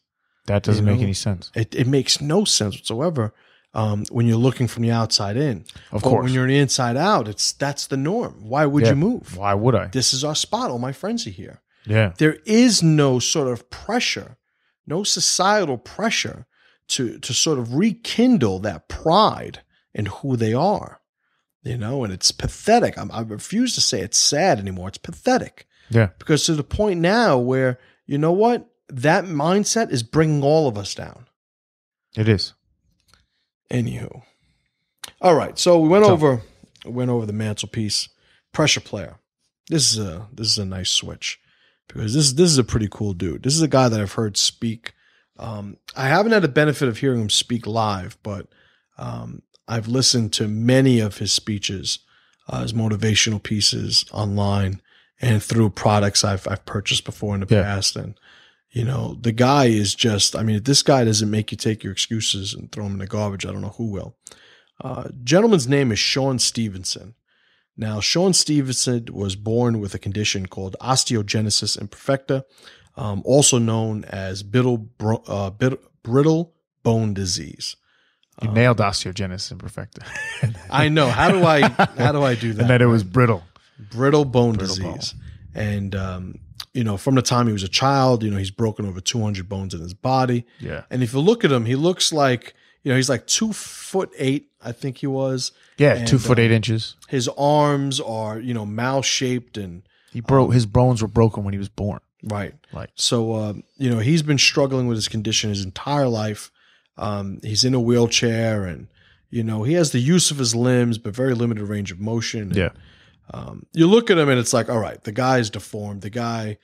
That doesn't make any sense. It makes no sense whatsoever when you're looking from the outside in. Of course. When you're on the inside out, that's the norm. Why would you move? Why would I? This is our spot. All my friends are here. Yeah. There is no sort of pressure, no societal pressure to sort of rekindle that pride in who they are. And it's pathetic. I refuse to say it's sad anymore. It's pathetic. Yeah. Because to the point now where, you know what? That mindset is bringing all of us down. It is. Anywho. All right. So we went over the mantelpiece. Pressure player. This is a nice switch because this is a pretty cool dude. This is a guy that I've heard speak. I haven't had the benefit of hearing him speak live, but I've listened to many of his speeches, his motivational pieces online and through products I've purchased before in the past. And, the guy is just, if this guy doesn't make you take your excuses and throw them in the garbage, I don't know who will. Gentleman's name is Sean Stevenson. Now, Sean Stevenson was born with a condition called osteogenesis imperfecta, also known as brittle bone disease. You nailed osteogenesis imperfecta. I know. How do I do that? And that it was brittle. Brittle bone disease. And from the time he was a child, he's broken over 200 bones in his body. Yeah. And if you look at him, he looks like, he's like 2'8", I think he was. Yeah, And, 2'8". His arms are, mouse shaped, and His bones were broken when he was born. right. Like, So, he's been struggling with his condition his entire life. He's in a wheelchair, and, he has the use of his limbs, but very limited range of motion. And, yeah. you look at him and it's like, all right, the guy's deformed. The guy,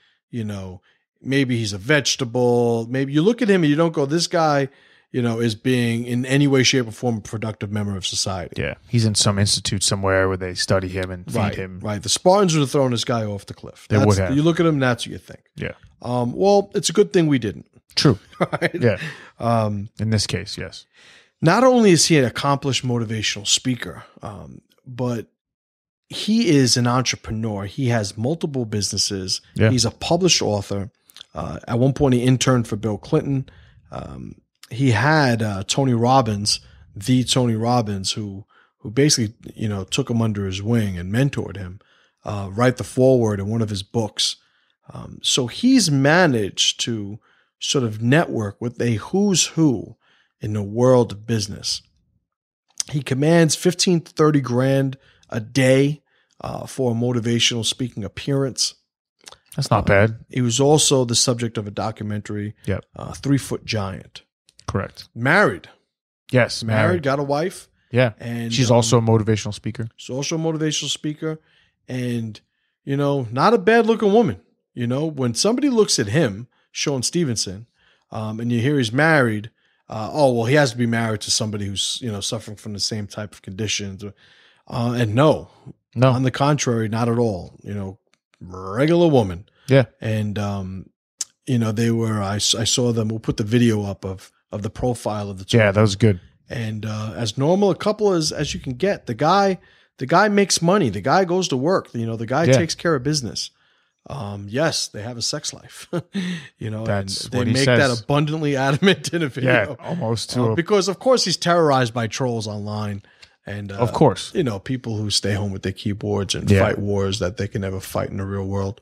maybe he's a vegetable. Maybe you look at him and you don't go, this guy, is being in any way, shape, or form a productive member of society. Yeah. He's in some institute somewhere where they study him and feed him. Right. The Spartans would have thrown this guy off the cliff. They would have. You look at him, that's what you think. Yeah. Well, it's a good thing we didn't. True. Right? Yeah. In this case, yes. Not only is he an accomplished motivational speaker, but he is an entrepreneur. He has multiple businesses. Yeah. He's a published author. At one point, he interned for Bill Clinton. He had Tony Robbins, the Tony Robbins, who basically took him under his wing and mentored him, write the foreword in one of his books. So he's managed to sort of network with a who's who in the world of business. He commands 15 to 30 grand a day for a motivational speaking appearance. That's not bad. He was also the subject of a documentary, Yep. 3 Foot Giant. Correct. Married. Yes. Married, got a wife. Yeah. And she's also a motivational speaker. She's also a motivational speaker. And, not a bad looking woman. When somebody looks at him, Sean Stevenson, and you hear he's married, he has to be married to somebody who's, suffering from the same type of conditions. And no, on the contrary, not at all. Regular woman. Yeah. And, they were, I saw them, we'll put the video up of the profile of the two. Yeah, that was good. And as normal a couple as you can get. The guy makes money. The guy goes to work. The guy takes care of business. Yes, they have a sex life. That's and they what he make says. that abundantly adamant in a video. Yeah, almost to because of course he's terrorized by trolls online. And of course, people who stay home with their keyboards and fight wars that they can never fight in the real world.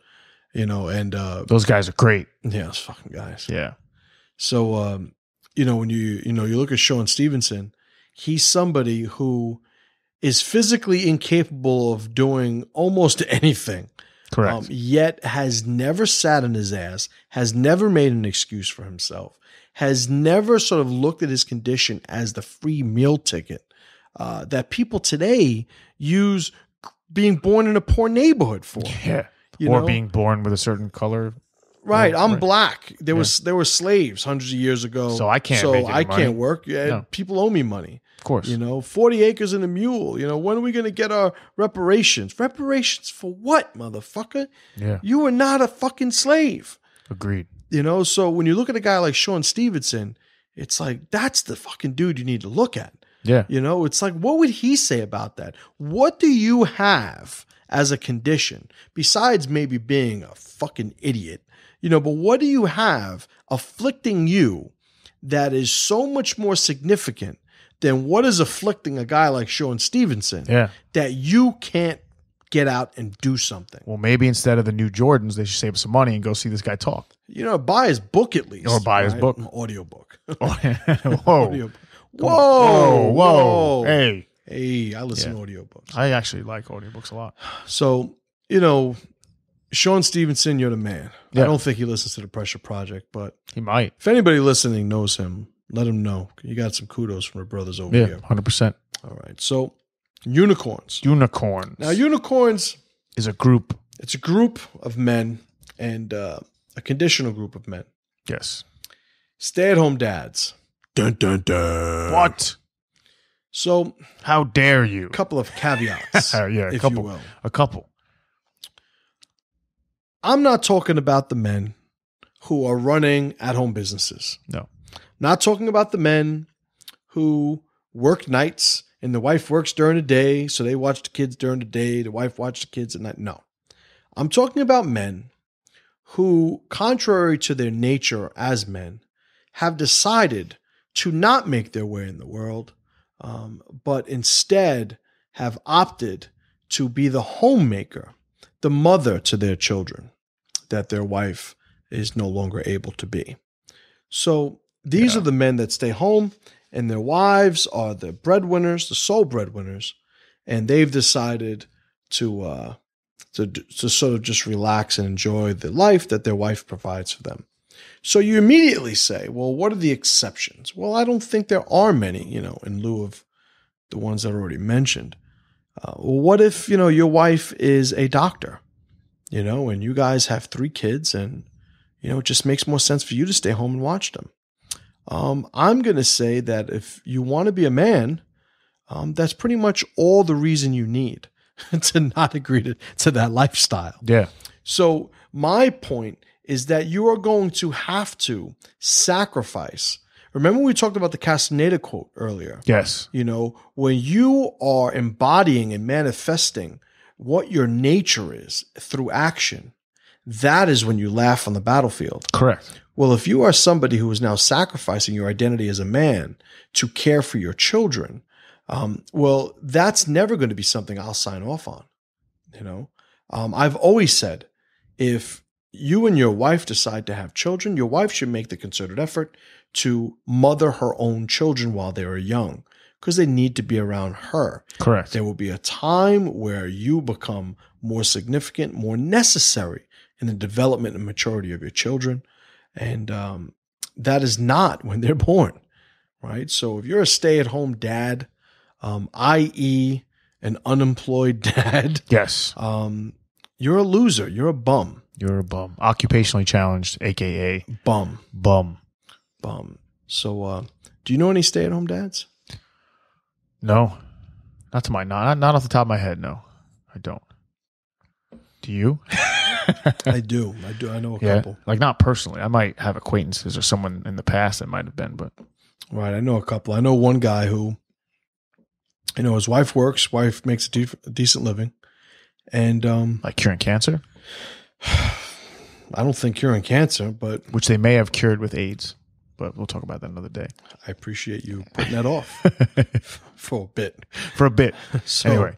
And those guys are great. Yeah, those fucking guys. Yeah. So when you look at Sean Stevenson, he's somebody who is physically incapable of doing almost anything. Correct. Yet has never sat on his ass, has never made an excuse for himself, has never sort of looked at his condition as the free meal ticket that people today use being born in a poor neighborhood for. Yeah. Or being born with a certain color. Right. I'm black. There were slaves hundreds of years ago. So I can't make any money. Can't work. No. People owe me money. Of course. 40 acres and a mule. When are we going to get our reparations? Reparations for what, motherfucker? Yeah. You were not a fucking slave. Agreed. So when you look at a guy like Sean Stevenson, it's like, that's the fucking dude you need to look at. Yeah. It's like, what would he say about that? What do you have as a condition besides maybe being a fucking idiot? But what do you have afflicting you that is so much more significant than what is afflicting a guy like Sean Stevenson that you can't get out and do something? Well, maybe instead of the new Jordans, they should save some money and go see this guy talk. Buy his book at least. Or buy his book. Audio book. Whoa. Whoa. Hey, I listen to audiobooks. I actually like audiobooks a lot. So, Sean Stevenson, you're the man. Yeah. I don't think he listens to the Pressure Project, but he might. If anybody listening knows him, let him know. You got some kudos from the brothers over here. 100%. All right. So, unicorns. Unicorns. Now, unicorns is a group. It's a group of men and a conditional group of men. Yes. Stay-at-home dads. Dun, dun, dun. What? So, how dare you? A couple of caveats. A couple. I'm not talking about the men who are running at-home businesses. No. Not talking about the men who work nights and the wife works during the day, so they watch the kids during the day, the wife watches the kids at night. No. I'm talking about men who, contrary to their nature as men, have decided to not make their way in the world, but instead have opted to be the homemaker, the mother to their children, that their wife is no longer able to be. So these are the men that stay home, and their wives are the breadwinners, the sole breadwinners, and they've decided to sort of just relax and enjoy the life that their wife provides for them. So you immediately say, well, what are the exceptions? Well, I don't think there are many, in lieu of the ones that are already mentioned. Well, what if, your wife is a doctor, and you guys have 3 kids and, it just makes more sense for you to stay home and watch them. I'm going to say that if you want to be a man, that's pretty much all the reason you need to not agree to that lifestyle. Yeah. So my point is that you are going to have to sacrifice. Remember we talked about the Castaneda quote earlier? Yes. When you are embodying and manifesting what your nature is through action, that is when you laugh on the battlefield. Correct. Well, if you are somebody who is now sacrificing your identity as a man to care for your children, well, that's never going to be something I'll sign off on. I've always said, if you and your wife decide to have children, your wife should make the concerted effort to mother her own children while they are young, because they need to be around her. Correct. There will be a time where you become more significant, more necessary in the development and maturity of your children. And that is not when they're born, right? So if you're a stay-at-home dad, i.e. an unemployed dad, yes, you're a loser. You're a bum. You're a bum. Occupationally challenged, a.k.a. Bum. Bum. So do you know any stay-at-home dads? No. Not off the top of my head, no. I don't. Do you? I do. I know a couple. Like not personally. I might have acquaintances or someone in the past that might have been, but. Right. I know a couple. I know one guy who, his wife works, wife makes a decent living. And like curing cancer? I don't think curing cancer, but. Which they may have cured with AIDS, but we'll talk about that another day. I appreciate you putting that off for a bit. For a bit. So, anyway.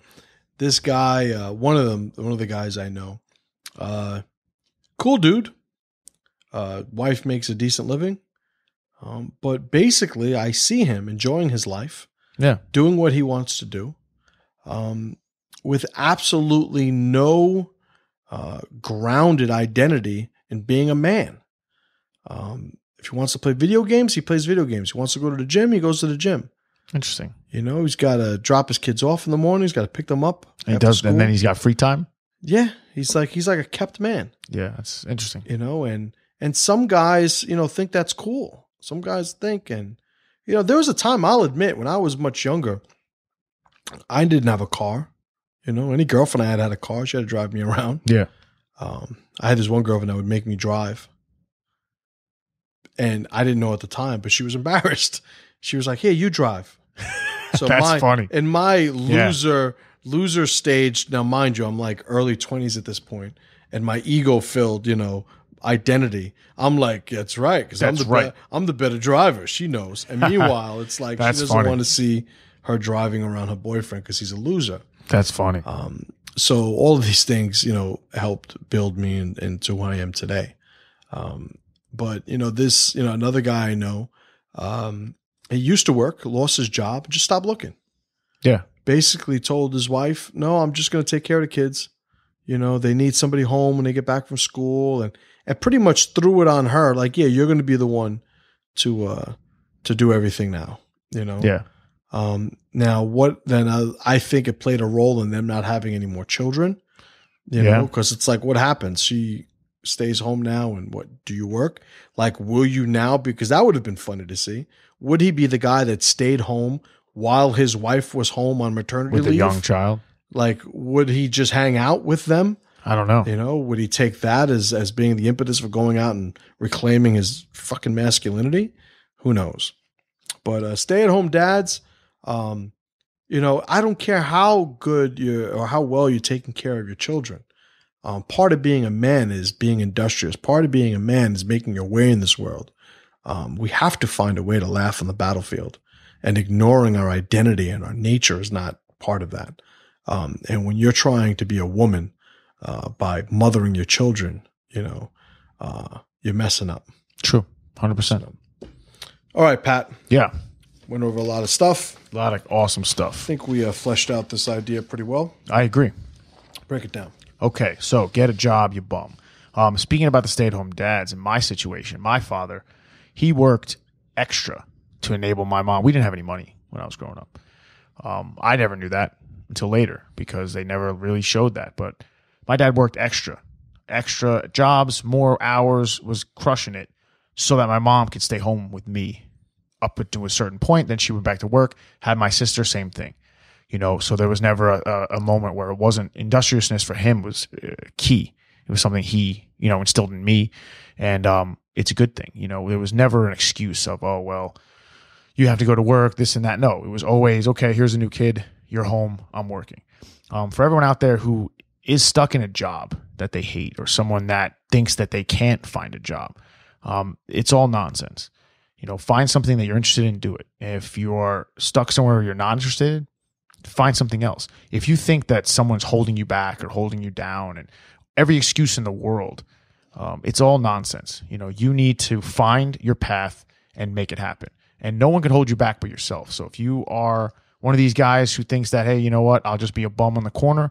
This guy, one of the guys I know, cool dude. Wife makes a decent living. But basically I see him enjoying his life. Yeah. Doing what he wants to do. With absolutely no grounded identity in being a man. If he wants to play video games, he plays video games. He wants to go to the gym, he goes to the gym. Interesting. He's got to drop his kids off in the morning. He's got to pick them up. And he does, and then he's got free time. Yeah, he's like a kept man. Yeah, that's interesting. And some guys, think that's cool. Some guys think, and there was a time, I'll admit, when I was much younger, I didn't have a car. Any girlfriend I had a car. She had to drive me around. Yeah. I had this one girlfriend that would make me drive, and I didn't know at the time, but she was embarrassed. She was like, "Hey, you drive." So that's funny. In my loser stage, now mind you, I'm like early 20s at this point, and my ego-filled, identity. I'm like, that's right, because I'm the better driver. She knows. And meanwhile, it's like she doesn't want to see her driving around her boyfriend because he's a loser. That's funny. So all of these things, helped build me into who I am today. But this, another guy I know, he used to work, lost his job, just stopped looking. Yeah. Basically told his wife, no, I'm just going to take care of the kids. They need somebody home when they get back from school, and pretty much threw it on her. Like, yeah, you're going to be the one to do everything now, Yeah. Now what, then I think it played a role in them not having any more children, because it's like, what happens? She stays home now, and what, do you work? Like, will you now, because that would have been funny to see. Would he be the guy that stayed home while his wife was home on maternity leave? With a young child? Like, would he just hang out with them? I don't know. Would he take that as being the impetus for going out and reclaiming his fucking masculinity? Who knows? But stay-at-home dads, I don't care how good or how well you're taking care of your children. Part of being a man is being industrious. Part of being a man is making your way in this world. We have to find a way to laugh on the battlefield, and ignoring our identity and our nature is not part of that. And when you're trying to be a woman by mothering your children, you're messing up. True. 100%. All right, Pat. Yeah. Went over a lot of stuff. A lot of awesome I stuff. think we fleshed out this idea pretty well. I agree. Break it down. Okay, so get a job, you bum. Speaking about the stay-at-home dads, in my situation, my father, he worked extra to enable my mom. We didn't have any money when I was growing up. I never knew that until later because they never really showed that. But my dad worked extra jobs, more hours, was crushing it so that my mom could stay home with me up to a certain point. Then she went back to work, had my sister, same thing. So there was never a moment where it wasn't. Industriousness for him was key. It was something he, instilled in me, and it's a good thing. There was never an excuse of, oh, well, you have to go to work, this and that. No, it was always, okay, here's a new kid, you're home, I'm working. For everyone out there who is stuck in a job that they hate or someone that thinks that they can't find a job, it's all nonsense. Find something that you're interested in, do it. If you are stuck somewhere where you're not interested, find something else. If you think that someone's holding you back or holding you down and every excuse in the world, it's all nonsense. You need to find your path and make it happen. And no one can hold you back but yourself. So if you are one of these guys who thinks that, hey, you know what, I'll just be a bum on the corner,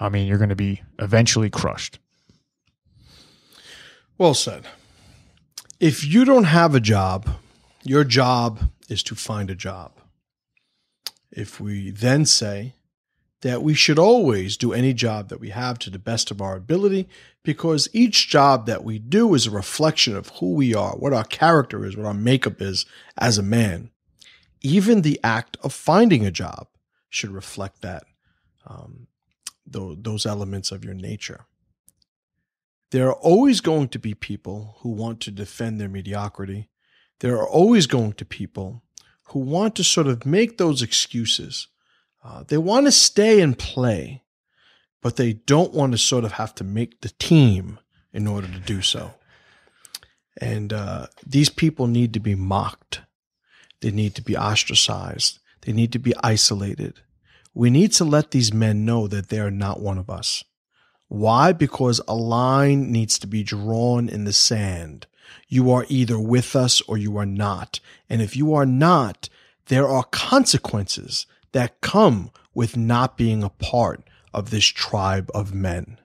you're going to be eventually crushed. Well said. If you don't have a job, your job is to find a job. If we then say that we should always do any job that we have to the best of our ability, because each job that we do is a reflection of who we are, what our character is, what our makeup is as a man. Even the act of finding a job should reflect that, those elements of your nature. There are always going to be people who want to defend their mediocrity. There are always going to be people who want to sort of make those excuses. They want to stay and play, but they don't want to sort of have to make the team in order to do so. And these people need to be mocked. They need to be ostracized. They need to be isolated. We need to let these men know that they are not one of us. Why? Because a line needs to be drawn in the sand. You are either with us or you are not. And if you are not, there are consequences that come with not being a part of this tribe of men.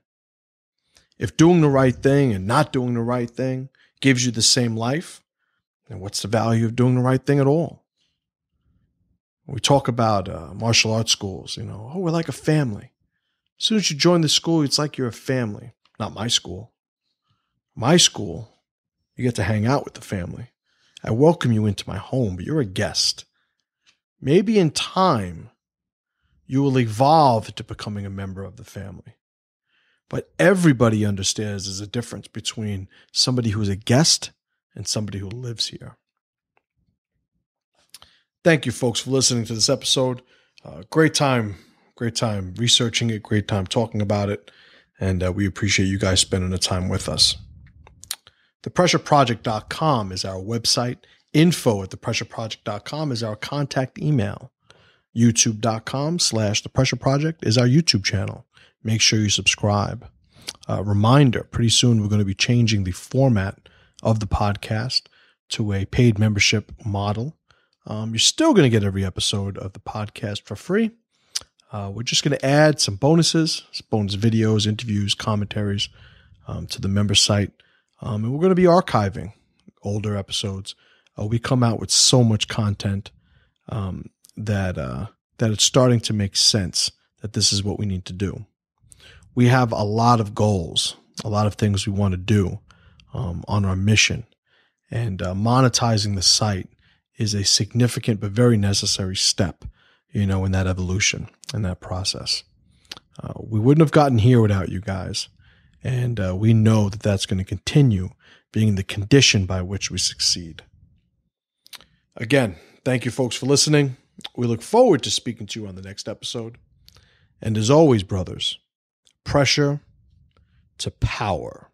If doing the right thing and not doing the right thing gives you the same life, then what's the value of doing the right thing at all? We talk about martial arts schools, we're like a family. As soon as you join the school, it's like you're a family. Not my school. My school, you get to hang out with the family. I welcome you into my home, but you're a guest. Maybe in time, you will evolve into becoming a member of the family. But everybody understands there's a difference between somebody who's a guest and somebody who lives here. Thank you, folks, for listening to this episode. Great time researching it, great time talking about it, and we appreciate you guys spending the time with us. ThePressureProject.com is our website. Info@ThePressureProject.com is our contact email. YouTube.com/ThePressureProject is our YouTube channel. Make sure you subscribe. Reminder, pretty soon we're going to be changing the format of the podcast to a paid membership model. You're still going to get every episode of the podcast for free. We're just going to add some bonuses, bonus videos, interviews, commentaries to the member site. And we're going to be archiving older episodes. We come out with so much content that it's starting to make sense that this is what we need to do. We have a lot of goals, a lot of things we want to do on our mission. And monetizing the site is a significant but very necessary step, in that evolution and that process. We wouldn't have gotten here without you guys. And we know that that's going to continue being the condition by which we succeed. Again, thank you folks for listening. We look forward to speaking to you on the next episode. And as always, brothers, pressure to power.